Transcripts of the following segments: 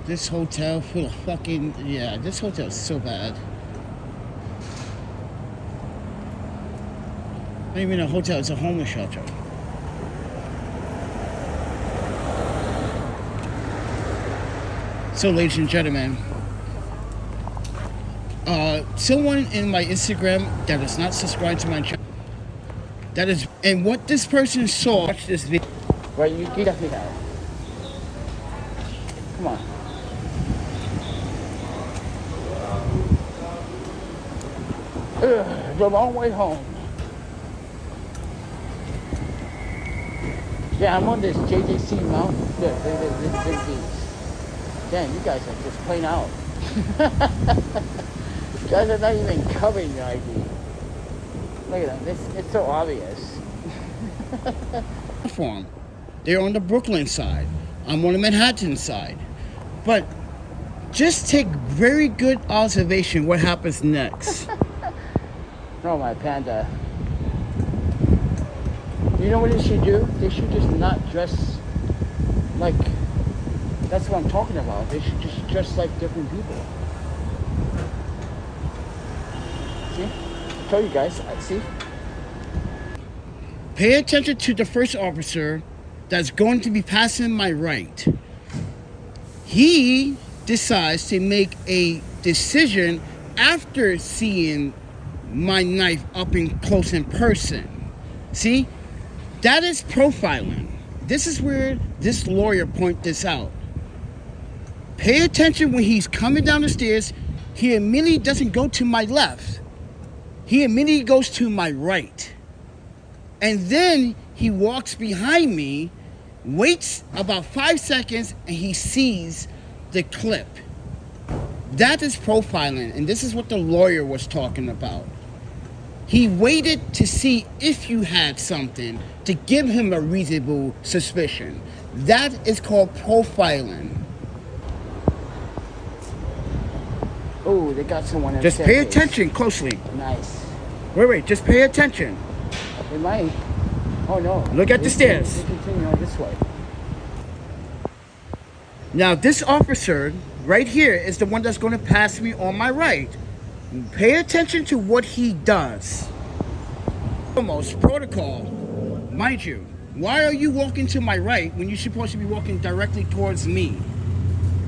This hotel full of fucking, yeah, this hotel is so bad. Not even a hotel, it's a homeless shelter. So, ladies and gentlemen, someone in my Instagram that is not subscribed to my channel, that is, and what this person saw, watch this video. Right, you definitely have. Come on. The long way home. Yeah, I'm on this JJC mountain. Look, these. Damn, you guys are just plain out. You guys are not even covering your ID. Look at them. It's so obvious. They're on the Brooklyn side. I'm on the Manhattan side. But just take very good observation what happens next. Oh, my panda. You know what they should do? They should just not dress like... That's what I'm talking about. They should just dress like different people. See? I told you guys. See? Pay attention to the first officer that's going to be passing my right. He decides to make a decision after seeing my knife up in close in person. See? That is profiling. This is where this lawyer pointed this out. Pay attention when he's coming down the stairs. He immediately doesn't go to my left. He immediately goes to my right. And then he walks behind me, waits about 5 seconds, and he sees the clip. That is profiling, and this is what the lawyer was talking about. He waited to see if you had something to give him a reasonable suspicion. That is called profiling. Oh, they got someone in. Just pay attention closely. Nice. Wait, just pay attention. They might. Oh no. Look at the stairs. They continue on this way. Now this officer right here is the one that's going to pass me on my right. Pay attention to what he does. Almost protocol. Mind you, why are you walking to my right when you're supposed to be walking directly towards me?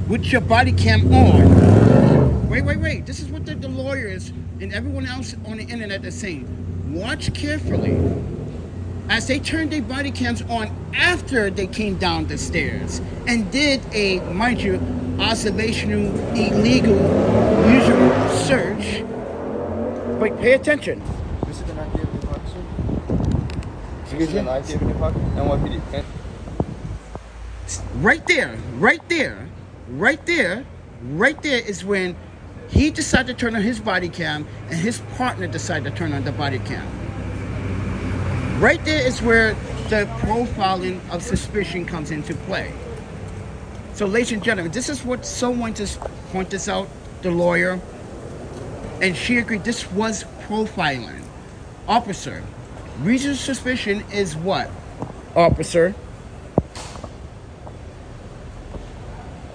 With your body cam on. Wait. This is what the lawyers and everyone else on the internet is saying. Watch carefully. As they turned their body cams on after they came down the stairs and did a, mind you, observational, illegal, usual search. Wait, pay attention. This is an ID of your pocket, sir? This is an ID of your pocket? NYPD. Right there is when he decided to turn on his body cam and his partner decided to turn on the body cam. Right there is where the profiling of suspicion comes into play. So, ladies and gentlemen, this is what someone just pointed this out, the lawyer, and she agreed this was profiling. Officer, reasonable suspicion is what? Officer,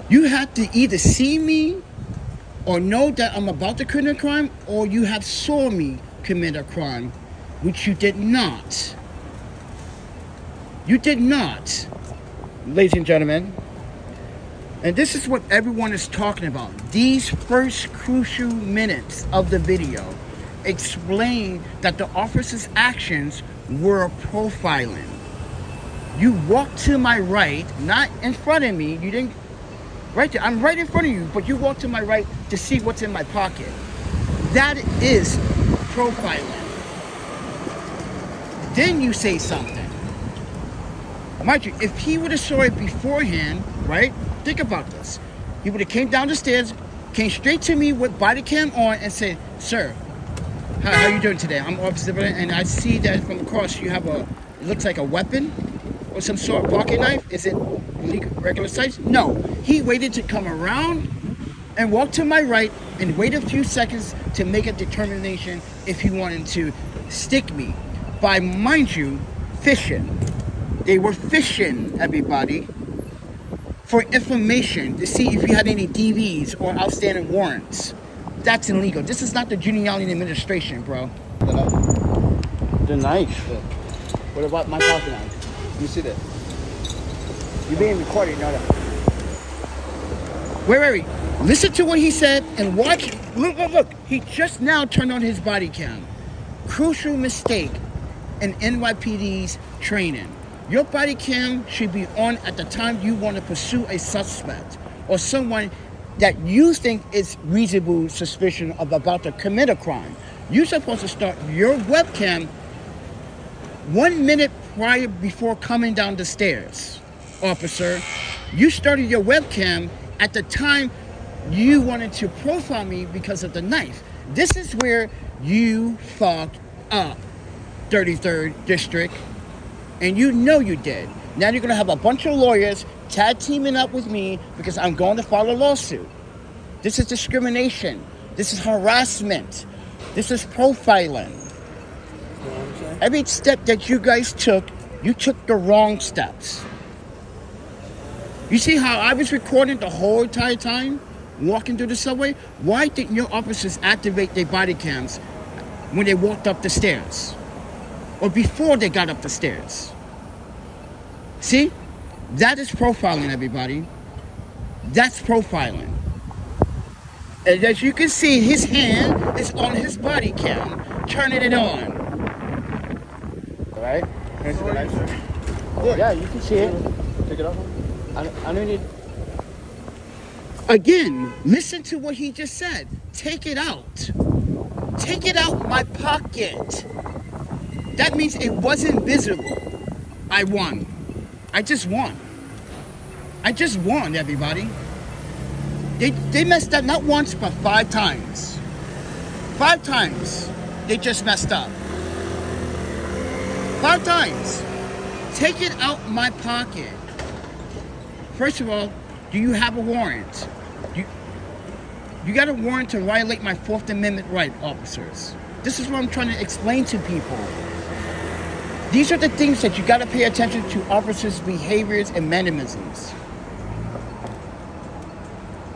you have to either see me or know that I'm about to commit a crime, or you have saw me commit a crime, which you did not. You did not, ladies and gentlemen. And this is what everyone is talking about. These first crucial minutes of the video explain that the officer's actions were profiling. You walked to my right, not in front of me. You didn't, right there. I'm right in front of you, but you walked to my right to see what's in my pocket. That is profiling. Then you say something. Mind you, if he would have saw it beforehand, right? Think about this. He would have came down the stairs, came straight to me with body cam on and said, "Sir, how are you doing today? I'm Officer Bennett, and I see that from across you have it looks like a weapon or some sort of pocket knife. Is it regular size?" No. He waited to come around and walk to my right and wait a few seconds to make a determination if he wanted to stick me. By, mind you, fishing. They were fishing, everybody. for information to see if you had any DVs or outstanding warrants. That's illegal. This is not the Juvenile Administration, bro. The knife. The knife? Yeah. What about my pocket knife? You see that? You're being recorded, no. Wait. Listen to what he said and watch. Look. He just now turned on his body cam. Crucial mistake in NYPD's training. Your body cam should be on at the time you want to pursue a suspect or someone that you think is reasonable suspicion of about to commit a crime. You're supposed to start your webcam 1 minute prior before coming down the stairs, officer. You started your webcam at the time you wanted to profile me because of the knife. This is where you fucked up, 33rd District. And you know you did. Now you're going to have a bunch of lawyers tag teaming up with me because I'm going to file a lawsuit. This is discrimination. This is harassment. This is profiling. Every step that you guys took, you took the wrong steps. You see how I was recording the whole entire time, walking through the subway? Why didn't your officers activate their body cams when they walked up the stairs? Or before they got up the stairs? See? That is profiling, everybody. That's profiling. And as you can see, his hand is on his body cam, turning it on. Alright? Yeah, you can see it. Take it off. I don't need... Again, listen to what he just said. Take it out. Take it out my pocket. That means it wasn't visible. I won. I just won. I just won, everybody. They messed up not once, but 5 times. 5 times they just messed up. 5 times. Take it out my pocket. First of all, do you have a warrant? You got a warrant to violate my 4th Amendment right, officers. This is what I'm trying to explain to people. These are the things that you got to pay attention to officers' behaviors and mannerisms.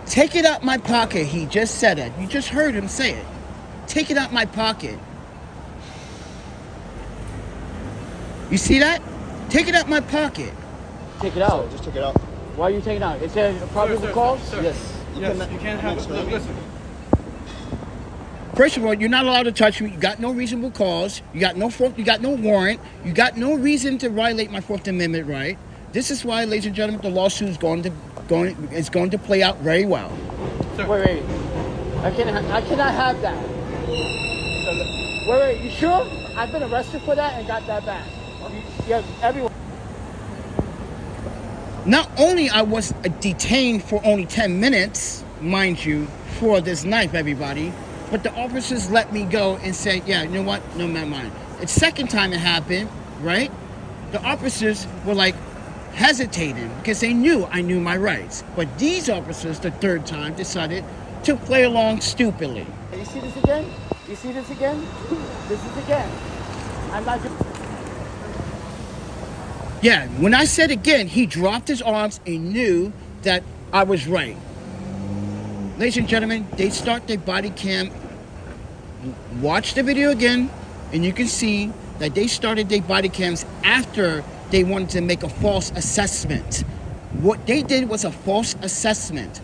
Take it out my pocket. He just said it. You just heard him say it. Take it out my pocket. You see that? Take it out my pocket. Take it out. Just took it out. Why are you taking it out? Is there a probable cause? Yes. Yes, you can't have it. Listen. First of all, you're not allowed to touch me. You got no reasonable cause. You got no warrant. You got no reason to violate my 4th Amendment right. This is why, ladies and gentlemen, the lawsuit is going to play out very well. Sir. Wait. I cannot have that. Wait. You sure? I've been arrested for that and got that back. Yeah, everyone. Not only I was detained for only 10 minutes, mind you, for this knife, everybody, but the officers let me go and say, yeah, you know what? No, never mind. The second time it happened, right? The officers were like hesitating because they knew I knew my rights. But these officers, the 3rd time, decided to play along stupidly. You see this again? You see this again? This is again. I'm not just... Yeah, when I said again, he dropped his arms and knew that I was right. Ladies and gentlemen, they start their body cam. Watch the video again, and you can see that they started their body cams after they wanted to make a false assessment. What they did was a false assessment.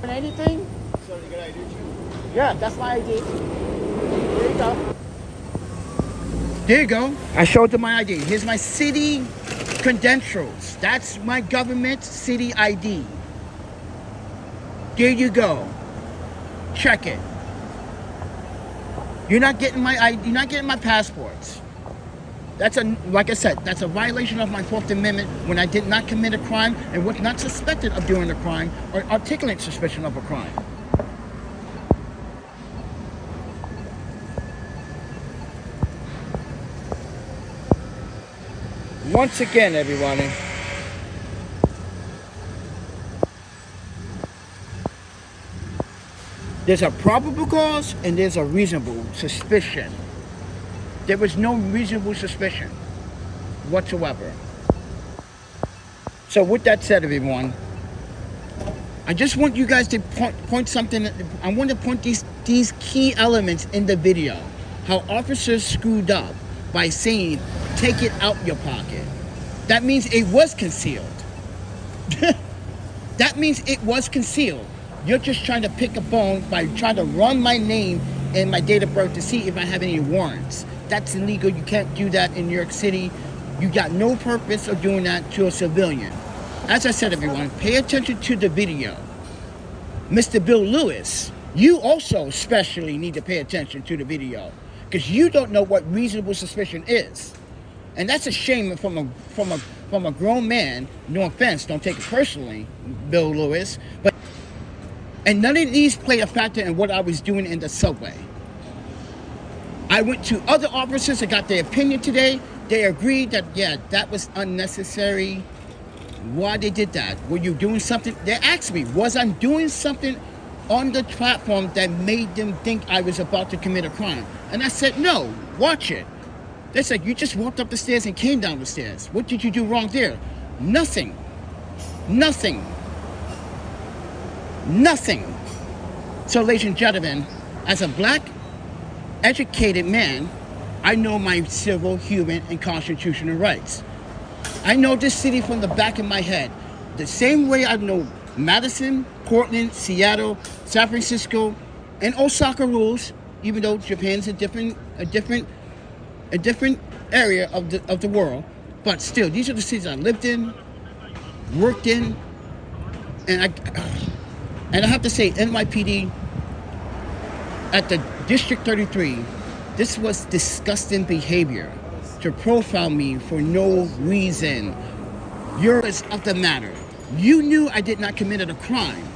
Anything? So you got ID too? Yeah, that's my ID. There you go. There you go. I showed them my ID. Here's my city credentials. That's my government city ID. There you go. Check it. You're not getting my ID. You're not getting my passports. Like I said, that's a violation of my 4th Amendment when I did not commit a crime and was not suspected of doing a crime or articulate suspicion of a crime. Once again, everybody. There's a probable cause and there's a reasonable suspicion. There was no reasonable suspicion whatsoever. So with that said, everyone, I just want you guys to point something. I want to point these key elements in the video. How officers screwed up by saying, take it out your pocket. That means it was concealed. That means it was concealed. You're just trying to pick a bone by trying to run my name and my date of birth to see if I have any warrants. That's illegal. You can't do that in New York City. You got no purpose of doing that to a civilian. As I said, everyone, pay attention to the video. Mr. Bill Lewis, you also especially need to pay attention to the video because you don't know what reasonable suspicion is. And that's a shame from a grown man. No offense, don't take it personally, Bill Lewis. And none of these play a factor in what I was doing in the subway. I went to other officers that got their opinion today. They agreed that, yeah, that was unnecessary. Why they did that? Were you doing something? They asked me, was I doing something on the platform that made them think I was about to commit a crime? And I said, no, watch it. They said, you just walked up the stairs and came down the stairs. What did you do wrong there? Nothing. Nothing. Nothing. So, ladies and gentlemen, as a black, educated man, I know my civil, human, and constitutional rights. I know this city from the back of my head. The same way I know Madison, Portland, Seattle, San Francisco, and Osaka rules, even though Japan's a different area of the world. But still, these are the cities I lived in, worked in, and I have to say, NYPD at the District 33, this was disgusting behavior to profile me for no reason. You're of the matter. You knew I did not commit a crime.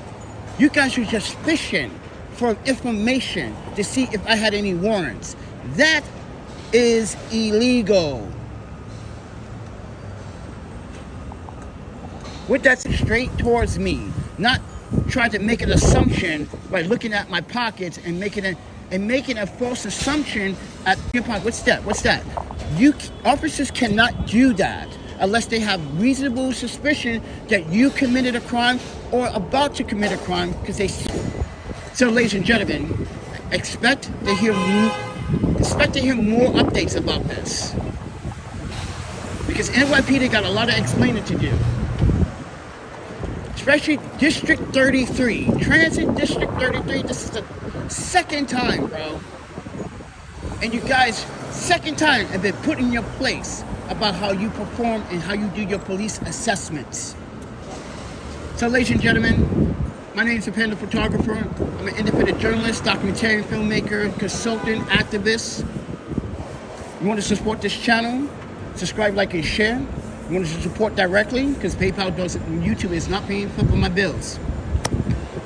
You guys were just fishing for information to see if I had any warrants. That is illegal. With that straight towards me, not trying to make an assumption by looking at my pockets and making a false assumption at your pocket. What's that? You officers cannot do that unless they have reasonable suspicion that you committed a crime or about to commit a crime. Because they. So, ladies and gentlemen, expect to hear more updates about this, because NYPD got a lot of explaining to do. Especially District 33, Transit District 33. This is the second time, bro. And you guys, second time, have been put in your place about how you perform and how you do your police assessments. So, ladies and gentlemen, my name is ThePandaPhotographer. I'm an independent journalist, documentarian filmmaker, consultant, activist. You want to support this channel? Subscribe, like, and share. You want to support directly? Because PayPal doesn't, YouTube is not paying for my bills.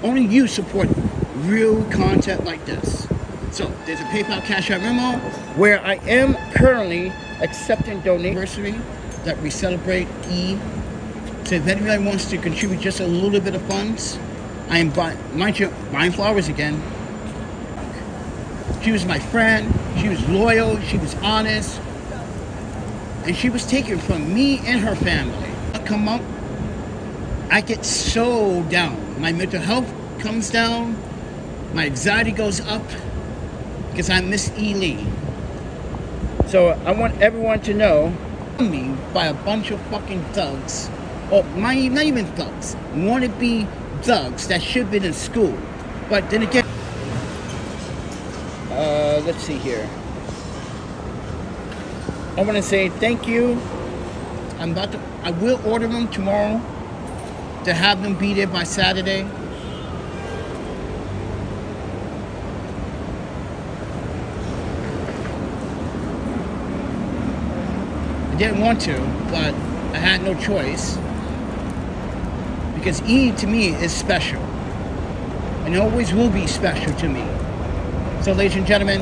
Only you support real content like this. So, there's a PayPal, Cash App, Venmo, where I am currently accepting donations that we celebrate E. So if anybody wants to contribute just a little bit of funds, I am buying flowers again. She was my friend. She was loyal. She was honest. And she was taken from me and her family. I come up, I get so down. My mental health comes down. My anxiety goes up because I miss E. Lee. So I want everyone to know me by a bunch of fucking thugs, or not even thugs, wannabe thugs that should have been in school. But then again, let's see here. I want to say thank you. I will order them tomorrow to have them be there by Saturday. I didn't want to, but I had no choice. Because E to me is special. And it always will be special to me. So, ladies and gentlemen,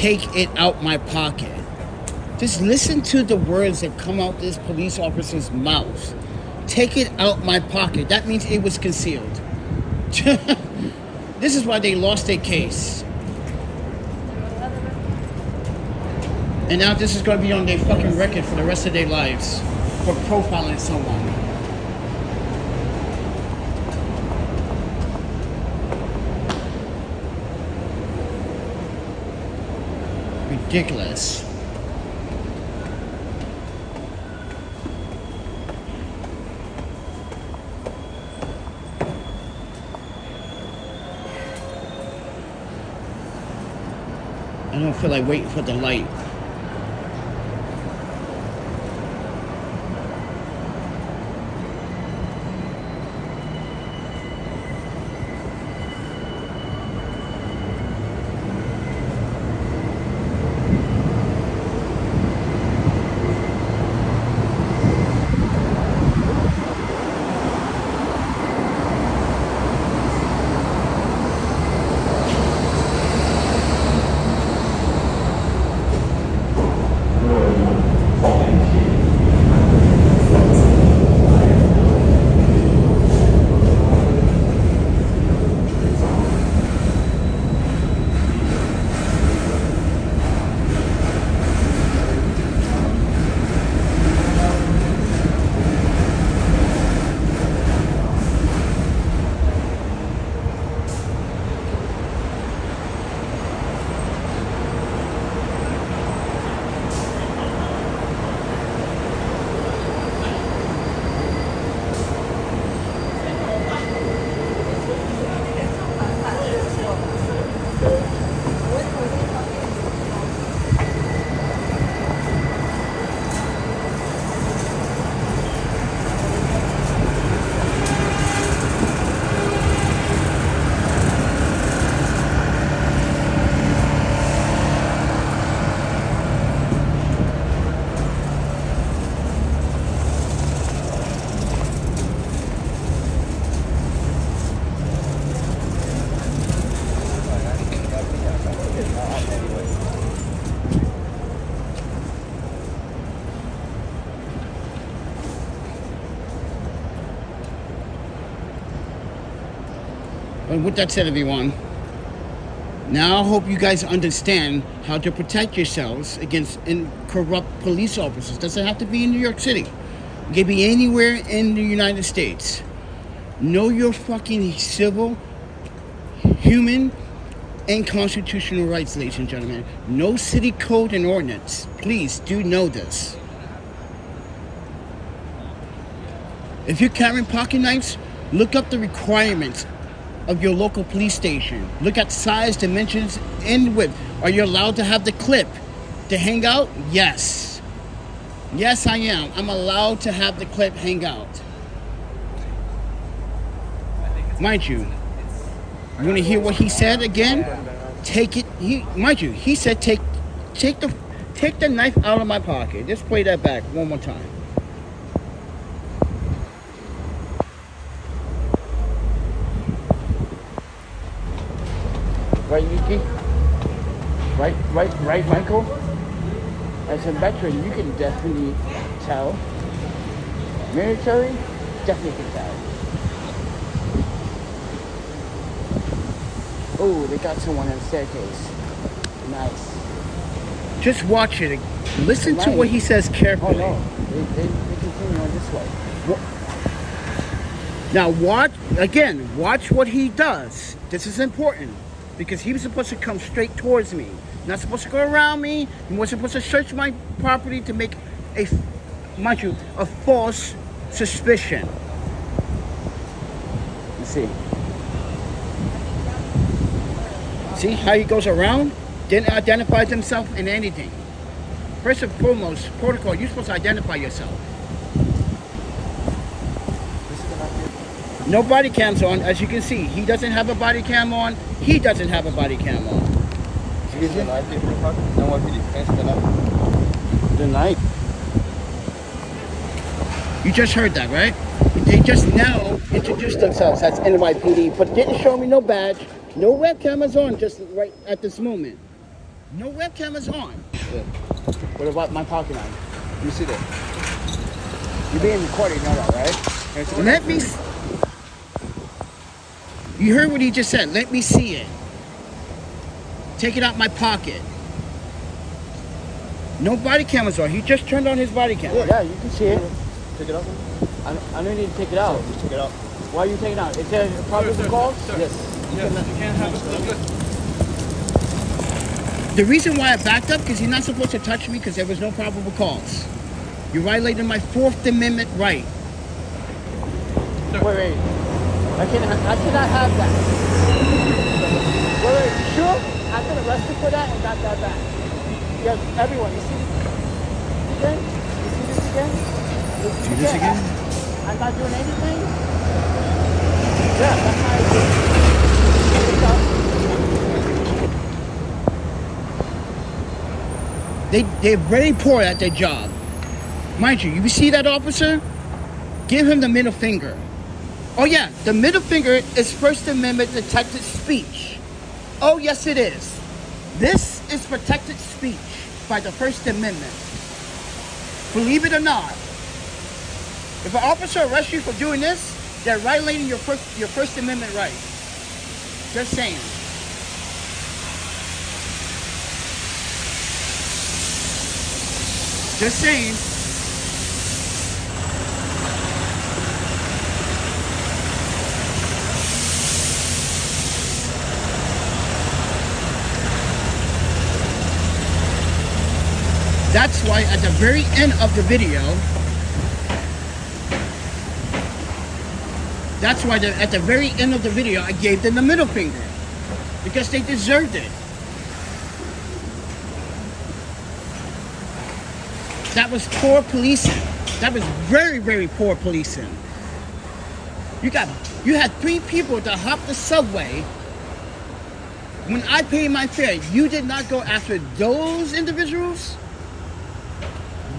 take it out my pocket. Just listen to the words that come out this police officer's mouth. Take it out my pocket. That means it was concealed. This is why they lost their case. And now this is going to be on their fucking record for the rest of their lives for profiling someone. Ridiculous. I don't feel like waiting for the light. And with that said, everyone, now I hope you guys understand how to protect yourselves against corrupt police officers. Doesn't have to be in New York City. It can be anywhere in the United States. Know your fucking civil, human, and constitutional rights, ladies and gentlemen. Know city code and ordinance. Please do know this. If you're carrying pocket knives, look up the requirements of your local police station. Look at size, dimensions, and width. Are you allowed to have the clip to hang out? Yes. Yes, I am. I'm allowed to have the clip hang out. Mind you, you want to hear what he said again? Take it. He said take the knife out of my pocket. Just play that back one more time. Right, Nikki? Right, Michael? As a veteran, you can definitely tell. Military, definitely can tell. Oh, they got someone on the staircase. Nice. Just watch it. Listen to what he says carefully. Oh, no. They continue on this way. Now watch what he does. This is important. Because he was supposed to come straight towards me. Not supposed to go around me. He wasn't supposed to search my property to make a false suspicion. Let's see. See how he goes around? Didn't identify himself in anything. First and foremost, protocol, you're supposed to identify yourself. No body cams on, as you can see. He doesn't have a body cam on. He doesn't have a body cam on. Excuse me? NYPD. Answer the knife. The knife. You just heard that, right? They just now introduced themselves as NYPD, but didn't show me no badge. No web cameras on just right at this moment. No webcam is on. Yeah. What about my pocket knife? Let me see that. You're being recorded, you know that, right? Let me. You heard what he just said. Let me see it. Take it out my pocket. No body cameras on. He just turned on his body camera. Yeah, you can see it. Take it out. I don't need to take it out. Just take it out. Why are you taking it out? Is there probable cause? Sir. Yes. Yes, you can't have it. Look, listen. The reason why I backed up because he's not supposed to touch me because there was no probable cause. You're violating my 4th Amendment right. Wait. I cannot have that. Wait, you sure? I've been arrested for that and got that back. Yes, everyone, you see this again? You see this again? See this again? I'm not doing anything? Yeah, that's how I do it. They're very poor at their job. Mind you see that officer? Give him the middle finger. Oh yeah, the middle finger is First Amendment protected speech. Oh yes it is. This is protected speech by the First Amendment. Believe it or not. If an officer arrests you for doing this, they're violating your First Amendment right. Just saying. Just saying. That's why at the very end of the video, at the very end of the video, I gave them the middle finger because they deserved it. That was poor policing. That was very, very poor policing. You had 3 people that hopped the subway. When I paid my fare, you did not go after those individuals.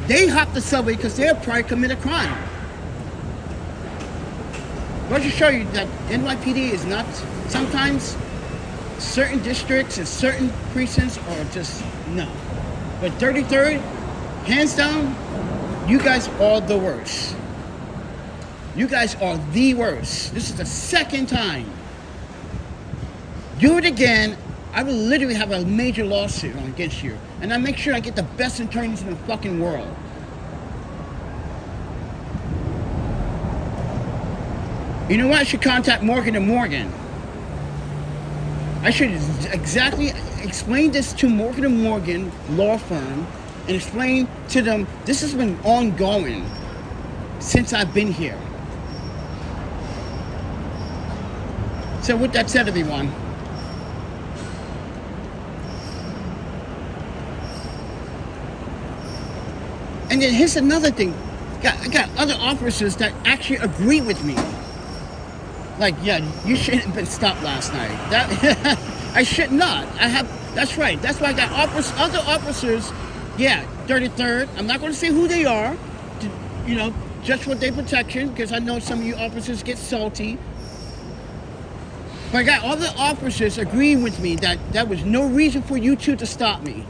They hopped the subway because they'll probably commit a crime. Why don't you show you that NYPD is not, sometimes certain districts and certain precincts are just, no. But 33rd, hands down, you guys are the worst. You guys are the worst. This is the 2nd time. Do it again, I will literally have a major lawsuit against you. And I make sure I get the best attorneys in the fucking world. You know what? I should contact Morgan & Morgan. I should exactly explain this to Morgan & Morgan law firm and explain to them this has been ongoing since I've been here. So with that said, everyone, and then here's another thing. I got other officers that actually agree with me. Like, yeah, you shouldn't have been stopped last night. That I should not. That's right. That's why I got other officers. Yeah, 33rd. I'm not going to say who they are. Just for their protection, because I know some of you officers get salty. But I got other officers agreeing with me that there was no reason for you two to stop me.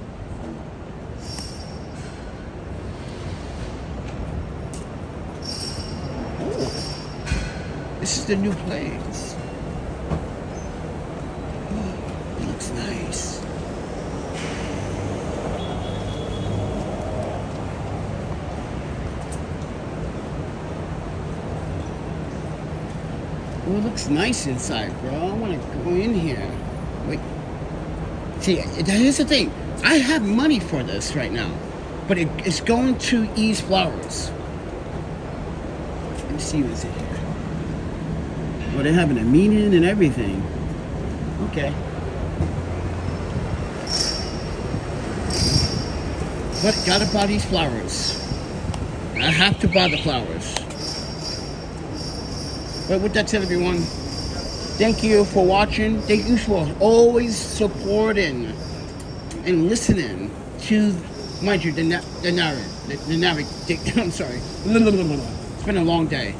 This is the new place. Oh, it looks nice. Oh, it looks nice inside, bro. I want to go in here. Wait. See, here's the thing. I have money for this right now, but it's going to Ease Flowers. Let me see what's in here. Oh, they're having a meeting and everything. Okay. But gotta buy these flowers. I have to buy the flowers. But with that said, everyone, thank you for watching. Thank you for always supporting and listening to, mind you, the narrative. I'm sorry. It's been a long day.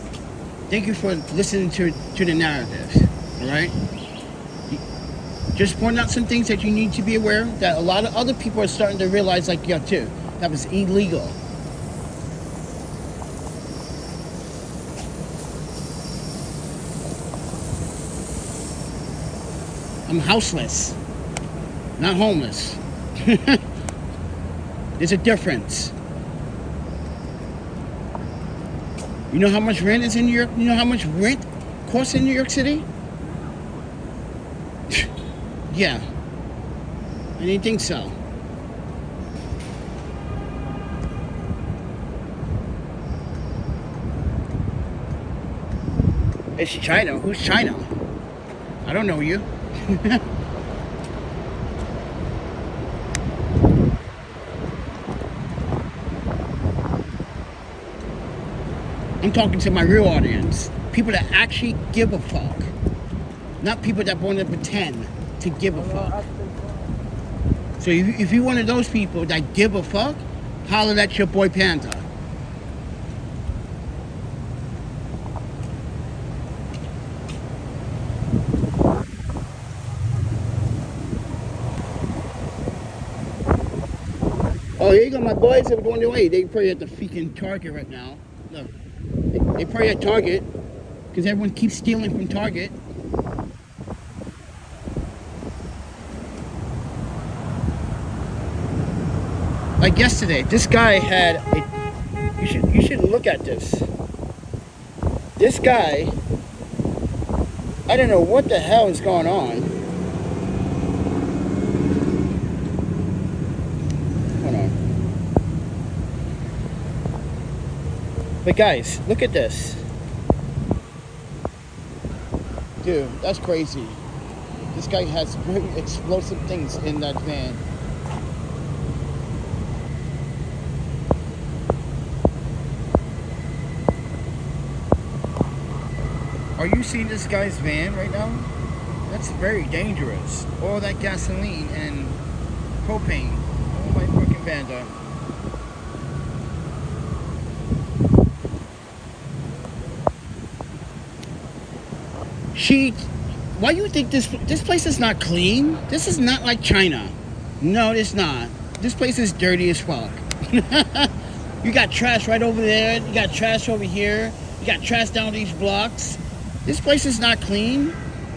Thank you for listening to the narrative, all right? Just point out some things that you need to be aware that a lot of other people are starting to realize, like yo too. That was illegal. I'm houseless, not homeless. There's a difference. You know how much rent is in New York? You know how much rent costs in New York City? Yeah. I didn't think so. It's China. Who's China? I don't know you. I'm talking to my real audience. People that actually give a fuck. Not people that want to pretend to give a fuck. So if you're one of those people that give a fuck, holler at your boy Panda. Oh, here you go, my boys are going away. They probably at the freaking Target right now. Look, they probably at Target because everyone keeps stealing from Target. Like yesterday, this guy had a, you should look at this. This guy, I don't know what the hell is going on. Hold on. But guys, look at this. Dude, that's crazy. This guy has very explosive things in that van. Are you seeing this guy's van right now? That's very dangerous. All that gasoline and propane. Oh my freaking Panda. Why you think this place is not clean? This is not like China. No, it's not. This place is dirty as fuck. You got trash right over there. You got trash over here. You got trash down these blocks. This place is not clean.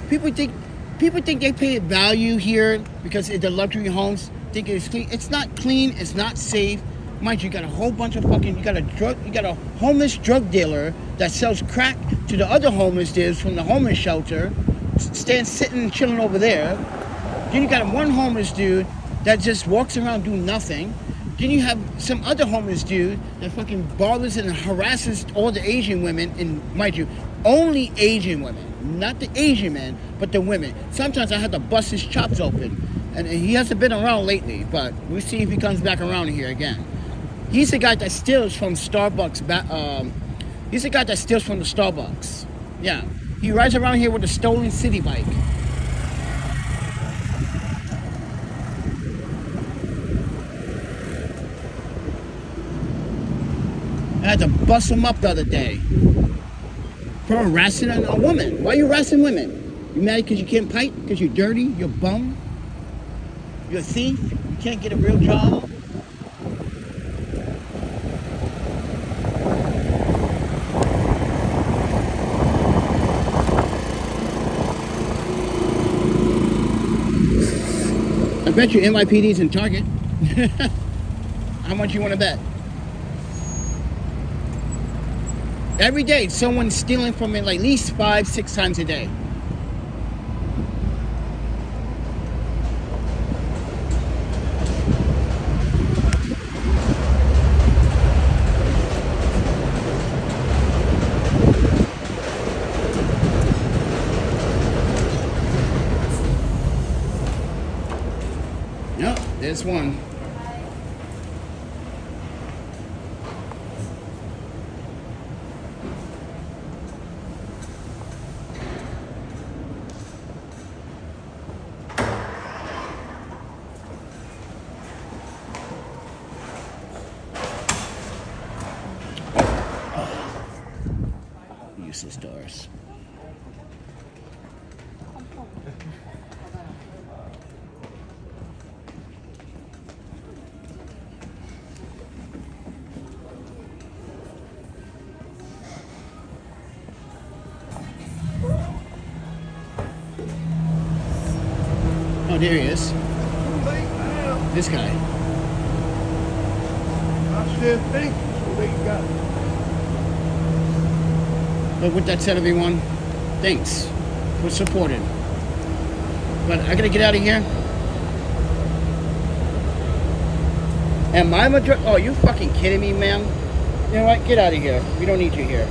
People think they pay value here because the luxury homes think it's clean. It's not clean. It's not safe. Mind you, got a whole bunch of fucking. You got a homeless drug dealer that sells crack to the other homeless dealers from the homeless shelter, sitting and chilling over there. Then you got one homeless dude that just walks around doing nothing. Then you have some other homeless dude that fucking bothers and harasses all the Asian women, and mind you, only Asian women, not the Asian men, but the women. Sometimes I have to bust his chops open, and he hasn't been around lately, but we'll see if he comes back around here again. He's the guy that steals from Starbucks. He's the guy that steals from the Starbucks. Yeah, he rides around here with a stolen city bike. I had to bust him up the other day for harassing a woman. Why are you harassing women? You mad because you can't pipe? Because you're dirty? You're a bum? You're a thief? You can't get a real job? I bet you NYPD's in Target. How much you want to bet? Every day, someone's stealing from it like at least 5-6 times a day. Yep, there's one. Useless doors. Oh, there he is. Too late now. This guy. I said thank you, so they got it. But with that said, everyone, thanks for supporting. But I gotta get out of here. And my address. Oh, you fucking kidding me, ma'am? You know what? Get out of here. We don't need you here.